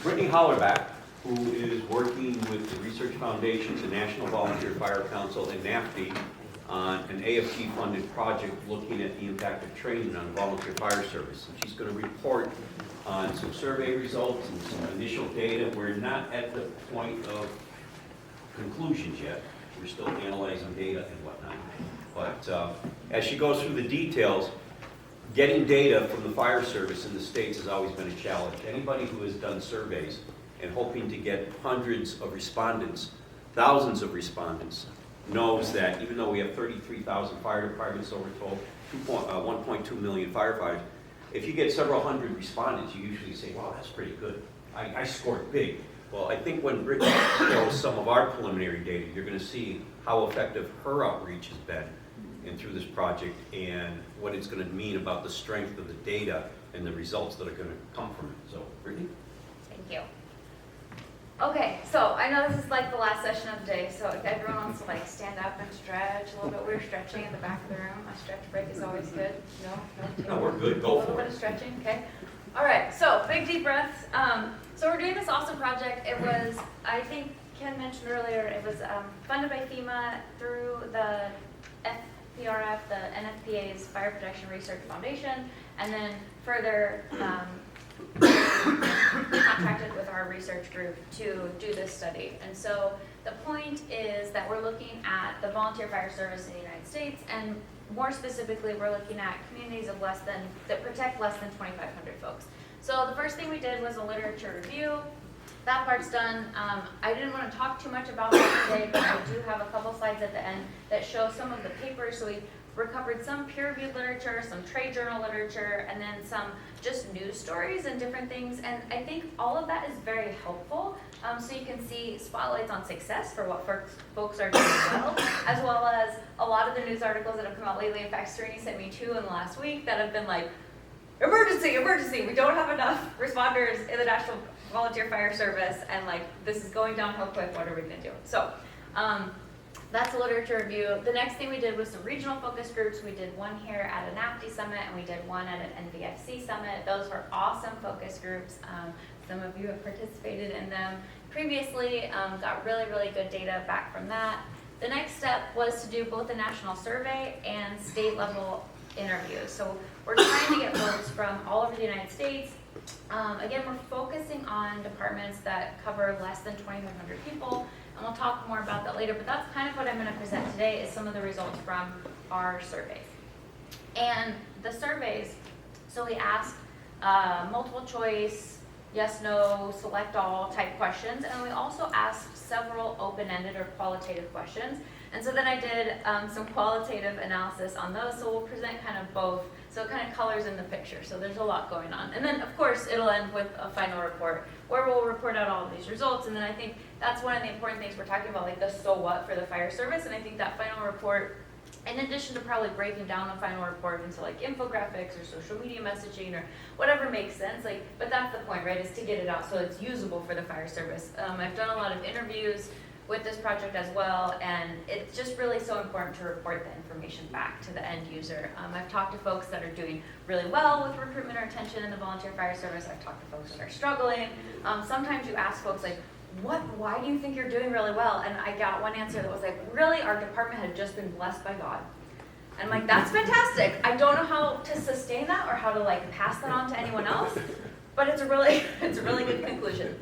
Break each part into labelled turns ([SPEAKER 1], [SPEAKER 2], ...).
[SPEAKER 1] Brittany Hollerbach, who is working with the Research Foundation, the National Volunteer Fire Council, and NAFTD on an AFG-funded project looking at the impact of training on volunteer fire service. And she's going to report on some survey results and some initial data. We're not at the point of conclusions yet. We're still analyzing data and whatnot. But as she goes through the details, getting data from the fire service in the States has always been a challenge. Anybody who has done surveys and hoping to get hundreds of respondents, thousands of respondents, knows that even though we have 33,000 fire departments, so we're told 1.2 million firefighters, if you get several hundred respondents, you usually say, wow, that's pretty good. I scored big. Well, I think when Brittany shows some of our preliminary data, you're going to see how effective her outreach has been and through this project and what it's going to mean about the strength of the data and the results that are going to come from it. So, Brittany?
[SPEAKER 2] Thank you. Okay, so I know this is like the last session of the day, so if everyone wants to like stand up and stretch a little bit. We're stretching in the back of the room. A stretch break is always good.
[SPEAKER 1] No, we're good. Go for it.
[SPEAKER 2] A little bit of stretching, okay? All right, so big deep breaths. So we're doing this awesome project. It was, I think Ken mentioned earlier, it was funded by FEMA through the FPRF, the NFPA's Fire Protection Research Foundation, and then further contracted with our research group to do this study. And so the point is that we're looking at the volunteer fire service in the United States, and more specifically, we're looking at communities of that protect less than 2,500 folks. So the first thing we did was a literature review. That part's done. I didn't want to talk too much about that today, but I do have a couple slides at the end that show some of the papers. So we recovered some peer-reviewed literature, some trade journal literature, and then some just news stories and different things. And I think all of that is very helpful. So you can see spotlights on success for what folks are doing well as a lot of the news articles that have come out lately. In fact, Srini sent me 2 in the last week that have been like, emergency, emergency, we don't have enough responders in the National Volunteer Fire Service, and like, this is going downhill quick, what are we gonna do? So, that's a literature review. The next thing we did was some regional focus groups. We did one here at a NAFTD summit, and we did one at an NVFC summit. Those were awesome focus groups. Some of you have participated in them previously, got really, really good data back from that. The next step was to do both a national survey and state level interviews. So we're trying to get folks from all over the United States. Again, we're focusing on departments that cover less than 2,500 people, and we'll talk more about that later, but that's kind of what I'm going to present today is some of the results from our surveys. And the surveys, so we asked multiple choice, yes, no, select all type questions, and we also asked several open-ended or qualitative questions. And so then I did some qualitative analysis on those, so we'll present kind of both, so it kind of colors in the picture, so there's a lot going on. And then, of course, it'll end with a final report where we'll report out all of these results, and then I think that's one of the important things we're talking about, like the so what for the fire service, and I think that final report, in addition to probably breaking down the final report into like infographics or social media messaging or whatever makes sense, like, but that's the point, right, is to get it out so it's usable for the fire service. I've done a lot of interviews with this project as well, and it's just really so important to report the information back to the end user. I've talked to folks that are doing really well with recruitment or retention in the volunteer fire service. I've talked to folks that are struggling. Sometimes you ask folks like, why do you think you're doing really well? And I got one answer that was like, really, our department had just been blessed by God. And I'm like, that's fantastic. I don't know how to sustain that or how to like pass that on to anyone else, but it's a really good conclusion.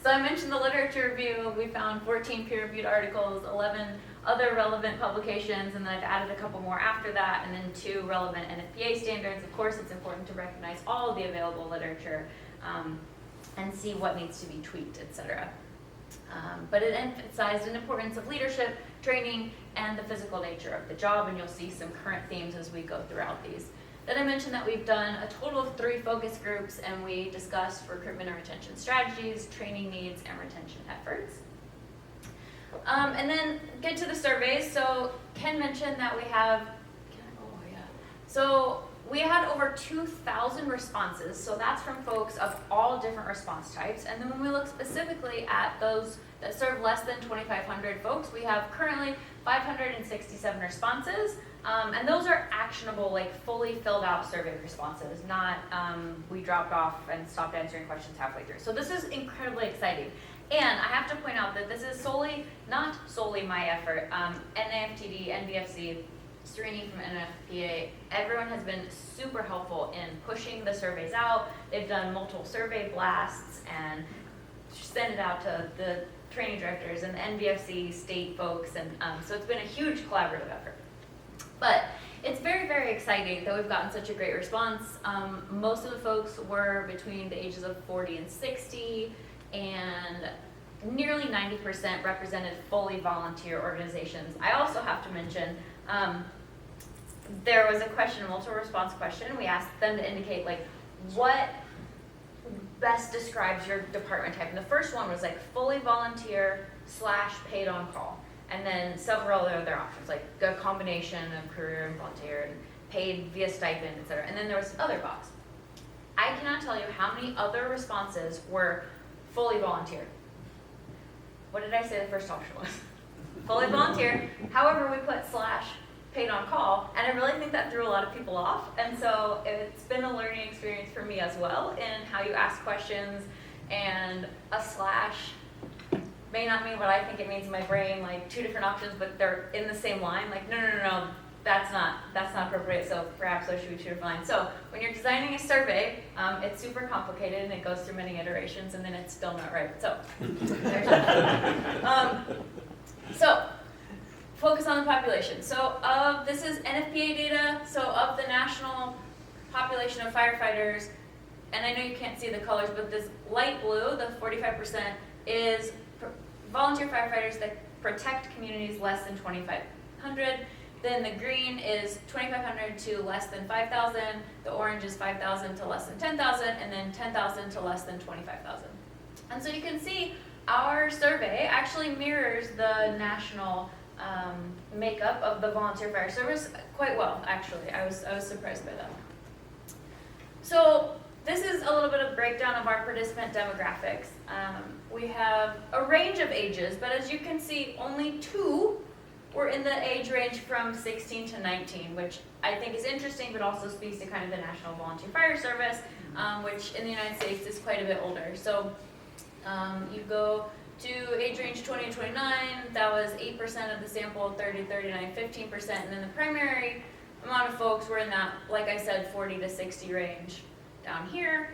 [SPEAKER 2] So I mentioned the literature review. We found 14 peer-reviewed articles, 11 other relevant publications, and then I've added a couple more after that, and then 2 relevant NFPA standards. Of course, it's important to recognize all of the available literature and see what needs to be tweaked, etc. But it emphasized an importance of leadership, training, and the physical nature of the job, and you'll see some current themes as we go throughout these. Then I mentioned that we've done a total of 3 focus groups, and we discussed recruitment and retention strategies, training needs, and retention efforts. And then get to the surveys. So Ken mentioned that we have, so we had over 2,000 responses. So that's from folks of all different response types. And then when we look specifically at those that serve less than 2,500 folks, we have currently 567 responses. And those are actionable, like fully filled out survey responses, not we dropped off and stopped answering questions halfway through. So this is incredibly exciting. And I have to point out that this is not solely my effort. NAFTD, NBFC, Sereni from NFPA, everyone has been super helpful in pushing the surveys out. They've done multiple survey blasts and sent it out to the training directors and the NBFC state folks, and so it's been a huge collaborative effort. But it's very, very exciting that we've gotten such a great response. Most of the folks were between the ages of 40 and 60, and nearly 90% represented fully volunteer organizations. I also have to mention, there was a question, a multiple response question. We asked them to indicate like what best describes your department type. And the first one was like fully volunteer / paid on call. And then several other options, like a combination of career and volunteer and paid via stipend, et cetera. And then there was other box. I cannot tell you how many other responses were fully volunteer. What did I say the first option was? Fully volunteer. However, we put / paid on call, and I really think that threw a lot of people off. And so it's been a learning experience for me as well in how you ask questions, and a / may not mean what I think it means in my brain, like two different options, but they're in the same line. Like, no, that's not appropriate, so perhaps those should be two different lines. So when you're designing a survey, it's super complicated and it goes through many iterations and then it's still not right. So, so focus on the population. So this is NFPA data, so of the national population of firefighters, and I know you can't see the colors, but this light blue, the 45%, is volunteer firefighters that protect communities less than 2,500. Then the green is 2,500 to less than 5,000. The orange is 5,000 to less than 10,000, and then 10,000 to less than 25,000. And so you can see our survey actually mirrors the national makeup of the volunteer fire service quite well, actually. I was surprised by that. So this is a little bit of breakdown of our participant demographics. We have a range of ages, but as you can see, only 2 were in the age range from 16 to 19, which I think is interesting, but also speaks to kind of the National Volunteer Fire Service, which in the United States is quite a bit older. So you go to age range 20 to 29, that was 8% of the sample, 30, 39, 15%, and then the primary amount of folks were in that, like I said, 40 to 60 range down here.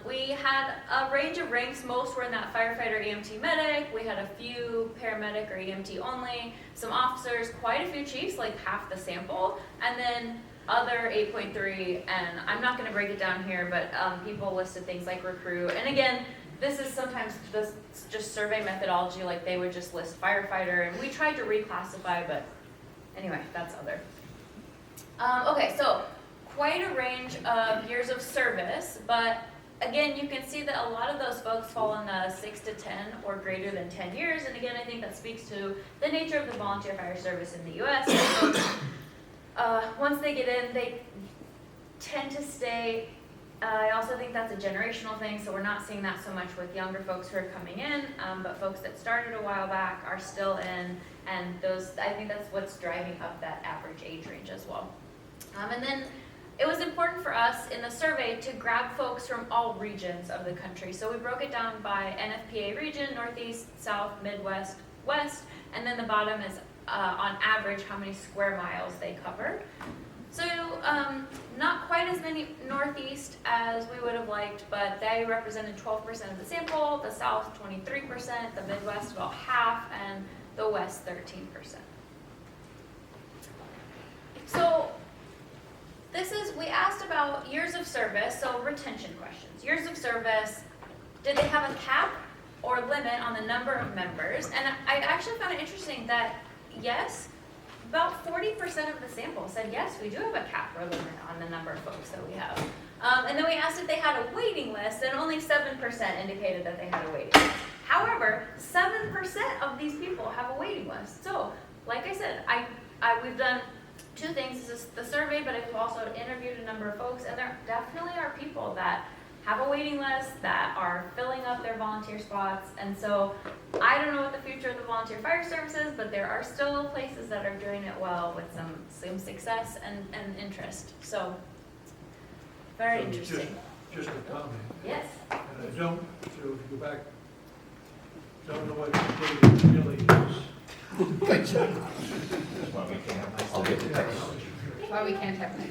[SPEAKER 2] We had a range of ranks. Most were in that firefighter, EMT, medic. We had a few paramedic or EMT only, some officers, quite a few chiefs, like half the sample, and then other 8.3, and I'm not going to break it down here, but people listed things like recruit. And again, this is sometimes just survey methodology, like they would just list firefighter, and we tried to reclassify, but anyway, that's other. Okay, so quite a range of years of service, but again, you can see that a lot of those folks fall in the 6 to 10 or greater than 10 years, and again, I think that speaks to the nature of the volunteer fire service in the U.S. Once they get in, they tend to stay. I also think that's a generational thing, so we're not seeing that so much with younger folks who are coming in, but folks that started a while back are still in, and I think that's what's driving up that average age range as well. And then it was important for us in the survey to grab folks from all regions of the country. So we broke it down by NFPA region, Northeast, South, Midwest, West, and then the bottom is on average how many square miles they cover. So not quite as many Northeast as we would have liked, but they represented 12% of the sample, the South 23%, the Midwest about half, and the West 13%. So we asked about years of service, so retention questions. Years of service, did they have a cap or limit on the number of members? And I actually found it interesting that yes, about 40% of the sample said yes, we do have a cap or limit on the number of folks that we have. And then we asked if they had a waiting list, and only 7% indicated that they had a waiting list. However, 7% of these people have a waiting list. So, like I said, we've done 2 things. This is the survey, but I've also interviewed a number of folks, and there definitely are people that have a waiting list, that are filling up their volunteer spots. And so I don't know what the future of the volunteer fire service is, but there are still places that are doing it well with some success and interest. So very
[SPEAKER 3] So
[SPEAKER 2] interesting.
[SPEAKER 3] Just a comment.
[SPEAKER 2] Yes.
[SPEAKER 3] And I don't, so if you go back, don't know what the date really is.
[SPEAKER 1] I'll get the text.
[SPEAKER 4] Why we can't have nice.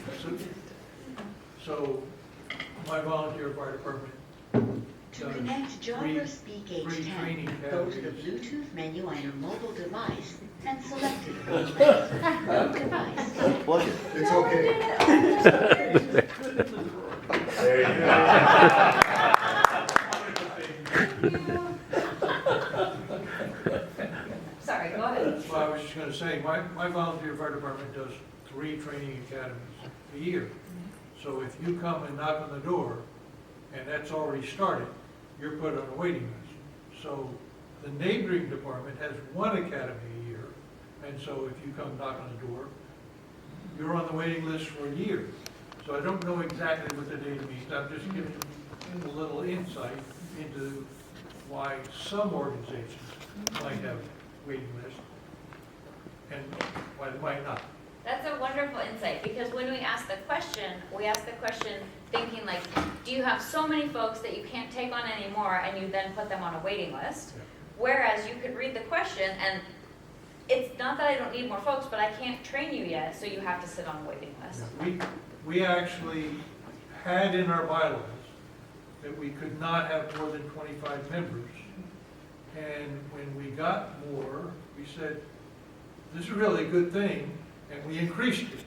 [SPEAKER 3] So my volunteer fire department
[SPEAKER 5] To
[SPEAKER 3] does
[SPEAKER 5] connect Java Speak
[SPEAKER 3] three
[SPEAKER 5] H10,
[SPEAKER 3] training
[SPEAKER 5] go to the
[SPEAKER 3] academies.
[SPEAKER 5] Bluetooth menu on your mobile device and select it from the menu. Device.
[SPEAKER 6] Plug it.
[SPEAKER 7] It's okay. There you
[SPEAKER 2] Sorry, go ahead.
[SPEAKER 3] Well, I was just gonna say, my volunteer fire department does 3 training academies a year. So if you come and knock on the door, and that's already started, you're put on a waiting list. So the neighboring department has 1 academy a year, and so if you come knock on the door, you're on the waiting list for a year. So I don't know exactly what the data means, I'm just giving you a little insight into why some organizations might have waiting lists, and why they might not.
[SPEAKER 2] That's a wonderful insight, because when we ask the question thinking like, do you have so many folks that you can't take on anymore, and you then put them on a waiting list?
[SPEAKER 3] Yeah.
[SPEAKER 2] Whereas you could read the question, and it's not that I don't need more folks, but I can't train you yet, so you have to sit on a waiting list.
[SPEAKER 3] We actually had in our bylaws that we could not have more than 25 members. And when we got more, we said, this is really a good thing, and we increased it.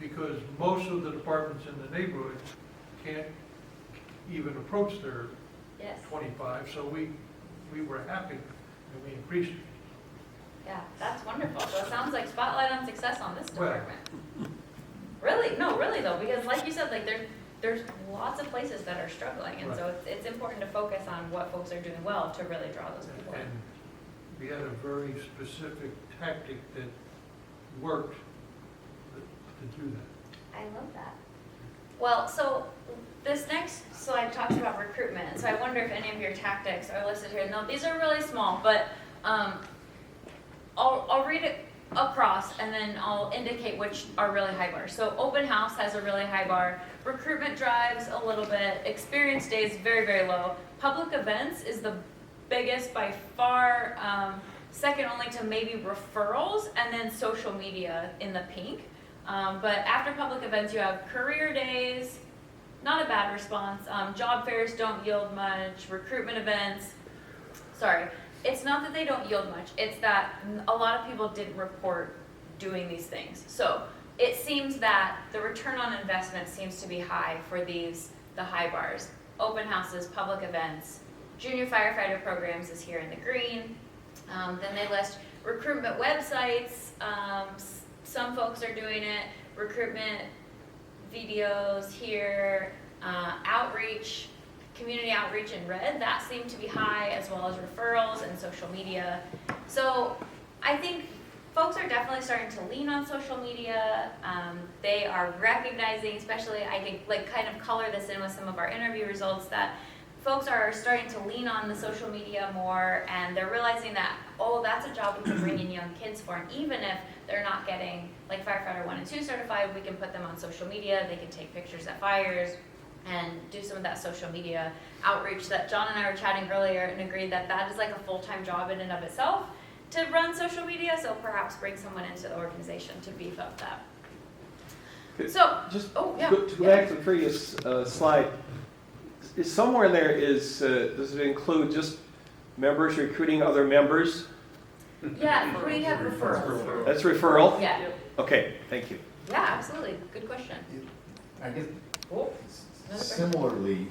[SPEAKER 3] Because most of the departments in the neighborhood can't even approach their
[SPEAKER 2] Yes,
[SPEAKER 3] 25, so we were happy and we increased it.
[SPEAKER 2] yeah, that's wonderful. So it sounds like spotlight on success on this
[SPEAKER 3] Well.
[SPEAKER 2] department. Really? No, really though, because like you said, like there's lots of places that are struggling, and so it's important to focus on what folks are doing well to really draw those people in.
[SPEAKER 3] And we had a very specific tactic that worked to do that.
[SPEAKER 2] I love that. Well, so this next slide talks about recruitment, so I wonder if any of your tactics are listed here. No, these are really small, but I'll read it across and then I'll indicate which are really high bars. So open house has a really high bar, recruitment drives a little bit, experience days very, very low. Public events is the biggest by far, second only to maybe referrals, and then social media in the pink. But after public events, you have career days, not a bad response. Job fairs don't yield much. Recruitment events, sorry. It's not that they don't yield much. It's that a lot of people didn't report doing these things. So it seems that the return on investment seems to be high for the high bars. Open houses, public events, junior firefighter programs is here in the green. Then they list recruitment websites. Some folks are doing it. Recruitment videos here, outreach, community outreach in red, that seemed to be high, as well as referrals and social media. So I think folks are definitely starting to lean on social media. They are recognizing, especially I think like kind of color this in with some of our interview results, that folks are starting to lean on the social media more, and they're realizing that, oh, that's a job we can bring in young kids for, and even if they're not getting like firefighter 1 and 2 certified, we can put them on social media. They can take pictures at fires and do some of that social media outreach that John and I were chatting earlier, and agreed that that is like a full-time job in and of itself to run social media, so perhaps bring someone into the organization to beef up that. So,
[SPEAKER 6] Just
[SPEAKER 2] oh, yeah.
[SPEAKER 6] go back to the previous slide. Somewhere there is, does it include just members recruiting other members?
[SPEAKER 2] Yeah, we have referrals.
[SPEAKER 6] That's referral?
[SPEAKER 2] Yeah,
[SPEAKER 6] Okay, thank you.
[SPEAKER 2] yeah, absolutely, good question.
[SPEAKER 7] I guess
[SPEAKER 2] Oh, another question.
[SPEAKER 7] similarly,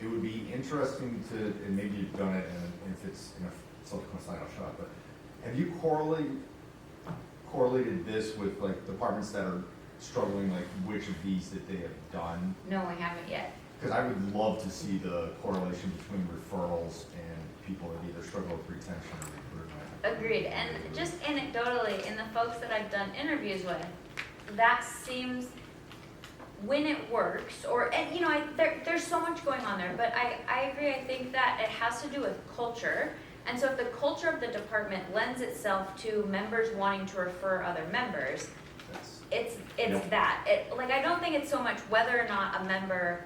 [SPEAKER 7] it would be interesting to, and maybe you've done it, and if it's in a subsequent slide, I'll shut up, but have you correlated this with like departments that are struggling, like which of these that they have done?
[SPEAKER 2] No, we haven't yet.
[SPEAKER 7] Because I would love to see the correlation between referrals and people that either struggle with retention or recruitment.
[SPEAKER 2] Agreed, and just anecdotally, in the folks that I've done interviews with, that seems when it works, and you know, there's so much going on there, but I agree, I think that it has to do with culture. And so if the culture of the department lends itself to members wanting to refer other members,
[SPEAKER 7] That's-
[SPEAKER 2] it's that. Like, I don't think it's so much whether or not a member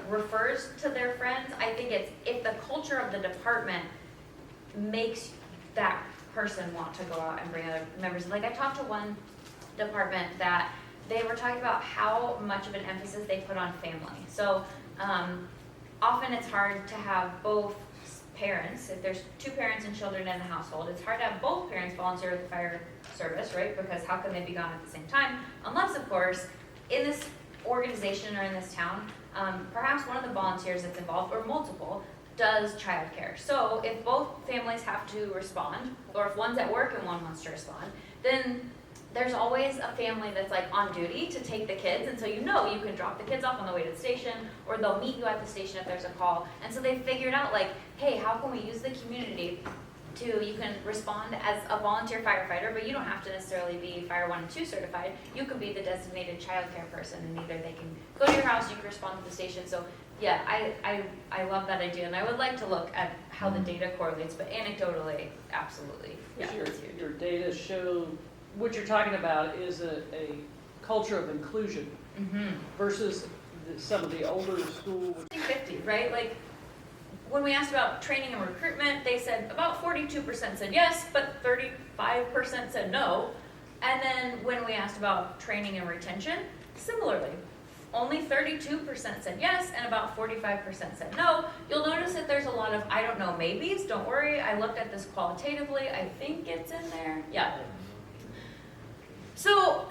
[SPEAKER 2] refers to their friends. I think it's if the culture of the department makes that person want to go out and bring other members. Like, I talked to one department that they were talking about how much of an emphasis they put on family. So often it's hard to have both parents. If there's 2 parents and children in the household, it's hard to have both parents volunteer with the fire service, right? Because how can they be gone at the same time? Unless, of course, in this organization or in this town, perhaps one of the volunteers that's involved, or multiple, does childcare. So if both families have to respond, or if one's at work and one wants to respond, then there's always a family that's like on duty to take the kids, and so you know you can drop the kids off on the way to the station, or they'll meet you at the station if there's a call. And so they figured out, like, hey, how can we use the community to, you can respond as a volunteer firefighter, but you don't have to necessarily be Fire 1 and 2 certified. You could be the designated childcare person, and either they can go to your house, you can respond to the station. So yeah, I love that idea, and I would like to look at how the data correlates, but anecdotally, absolutely, yeah,
[SPEAKER 8] Does
[SPEAKER 2] it's huge.
[SPEAKER 8] your data show, what you're talking about is a culture of inclusion versus some of the older school.
[SPEAKER 2] 50, right? Like, when we asked about training and recruitment, they said about 42% said yes, but 35% said no. And then when we asked about training and retention, similarly, only 32% said yes, and about 45% said no. You'll notice that there's a lot of, I don't know, maybes. Don't worry, I looked at this qualitatively. I think it's in there. Yeah. So,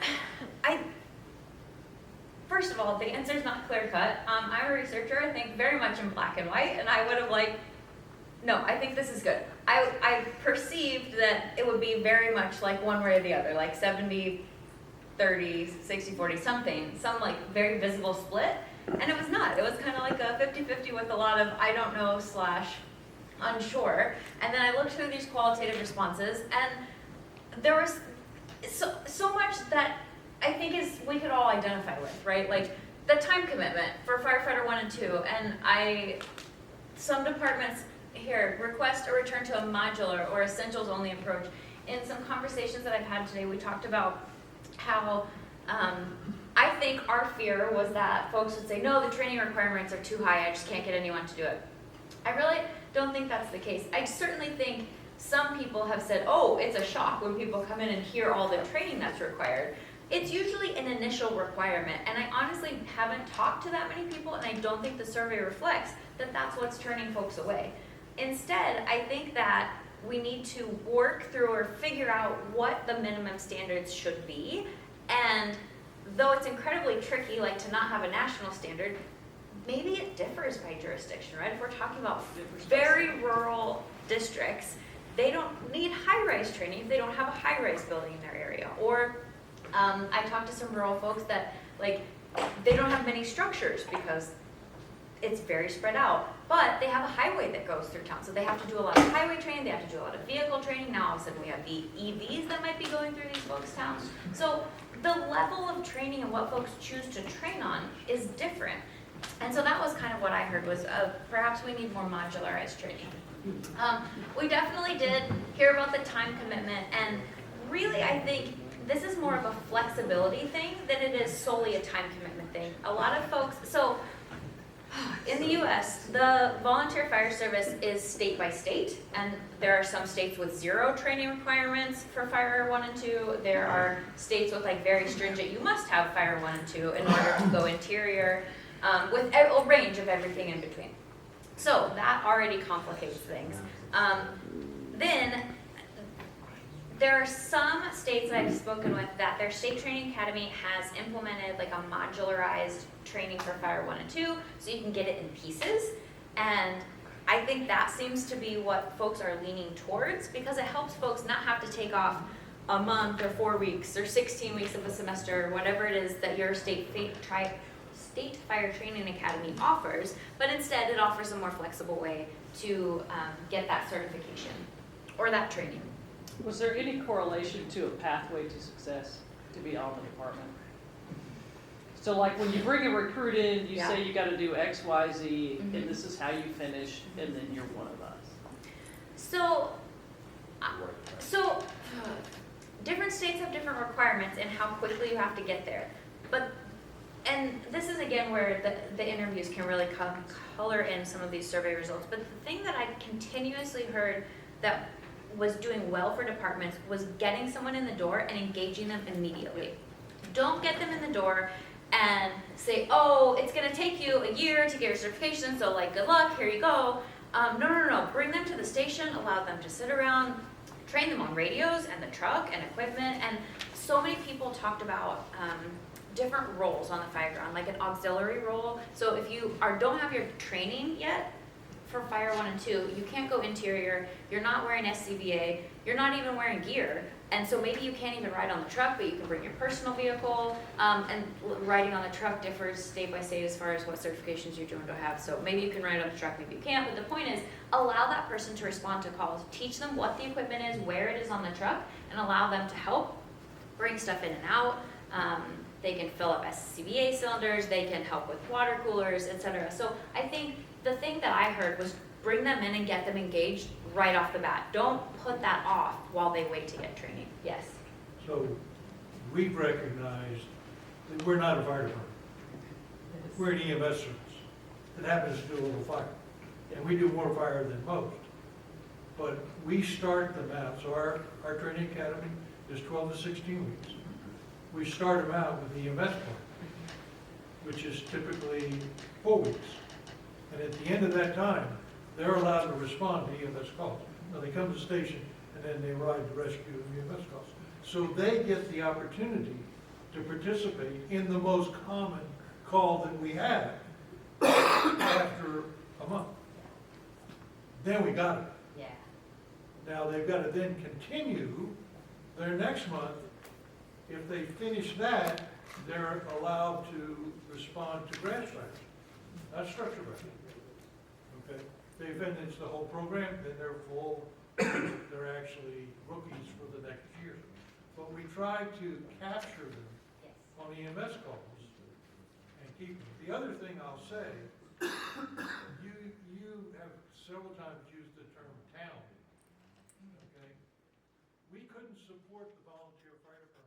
[SPEAKER 2] first of all, the answer's not clear cut. I'm a researcher, I think very much in black and white, and I would have no, I think this is good. I perceived that it would be very much like one way or the other, like 70, 30, 60, 40, something, some like very visible split, and it was not. It was kind of like a 50-50 with a lot of I don't know / unsure. And then I looked through these qualitative responses, and there was so much that I think we could all identify with, right? Like the time commitment for firefighter 1 and 2, and some departments here request a return to a modular or essentials only approach. In some conversations that I've had today, we talked about how I think our fear was that folks would say, no, the training requirements are too high, I just can't get anyone to do it. I really don't think that's the case. I certainly think some people have said, oh, it's a shock when people come in and hear all the training that's required. It's usually an initial requirement, and I honestly haven't talked to that many people, and I don't think the survey reflects that that's what's turning folks away. Instead, I think that we need to work through or figure out what the minimum standards should be, and though it's incredibly tricky, like to not have a national standard, maybe it differs by jurisdiction, right? If we're talking about very rural districts, they don't need high-rise training if they don't have a high-rise building in their area. Or I talked to some rural folks that they don't have many structures because it's very spread out, but they have a highway that goes through town. So they have to do a lot of highway training, they have to do a lot of vehicle training. Now all of a sudden we have the EVs that might be going through these folks' towns. So the level of training and what folks choose to train on is different. And so that was kind of what I heard was perhaps we need more modularized training. We definitely did hear about the time commitment, and really I think this is more of a flexibility thing than it is solely a time commitment thing. A lot of folks, so in the US, the volunteer fire service is state by state, and there are some states with 0 training requirements for fire 1 and 2. There are states with very stringent, you must have fire 1 and 2 in order to go interior, with a range of everything in between. So that already complicates things. Then there are some states that I've spoken with that their state training academy has implemented a modularized training for fire 1 and 2, so you can get it in pieces. And I think that seems to be what folks are leaning towards, because it helps folks not have to take off a month or 4 weeks or 16 weeks of a semester, or whatever it is that your state fire training academy offers, but instead it offers a more flexible way to get that certification or that training.
[SPEAKER 8] Was there any correlation to a pathway to success to be on the department? So like when you bring a recruit in, you
[SPEAKER 2] Yeah.
[SPEAKER 8] say you gotta do X, Y, Z,
[SPEAKER 2] Mhm.
[SPEAKER 8] and this is how you finish, and then you're one of us.
[SPEAKER 2] So, different states have different requirements in how quickly you have to get there. But, and this is again where the interviews can really color in some of these survey results. But the thing that I continuously heard that was doing well for departments was getting someone in the door and engaging them immediately. Don't get them in the door and say, oh, it's gonna take you a year to get your certification, so like, good luck, here you go. No. Bring them to the station, allow them to sit around, train them on radios and the truck and equipment. And so many people talked about different roles on the fire ground, like an auxiliary role. So if you don't have your training yet for Fire 1 and 2, you can't go interior, you're not wearing SCBA, you're not even wearing gear. And so maybe you can't even ride on the truck, but you can bring your personal vehicle. And riding on the truck differs state by state as far as what certifications you don't have. So maybe you can ride on the truck, maybe you can't. But the point is, allow that person to respond to calls. Teach them what the equipment is, where it is on the truck, and allow them to help bring stuff in and out. They can fill up SCBA cylinders, they can help with water coolers, etc. So I think the thing that I heard was bring them in and get them engaged right off the bat. Don't put that off while they wait to get training. Yes.
[SPEAKER 3] So we've recognized that we're not a fire department. We're an EMS service that happens to do a little fire. And we do more fire than most. But we start them out, so our training academy is 12 to 16 weeks. We start them out with the EMS part, which is typically 4 weeks. And at the end of that time, they're allowed to respond to EMS calls. Now, they come to the station and then they ride the rescue and EMS calls. So they get the opportunity to participate in the most common call that we have after a month. Then we got it.
[SPEAKER 2] Yeah.
[SPEAKER 3] Now, they've got to then continue their next month. If they finish that, they're allowed to respond to grass fires, not structure fires. Okay? They finish the whole program, then they're full, they're actually rookies for the next year. But we try to capture them
[SPEAKER 2] Yes.
[SPEAKER 3] on EMS calls and keep them. The other thing I'll say, you have several times used the term town. Okay? We couldn't support the volunteer fire department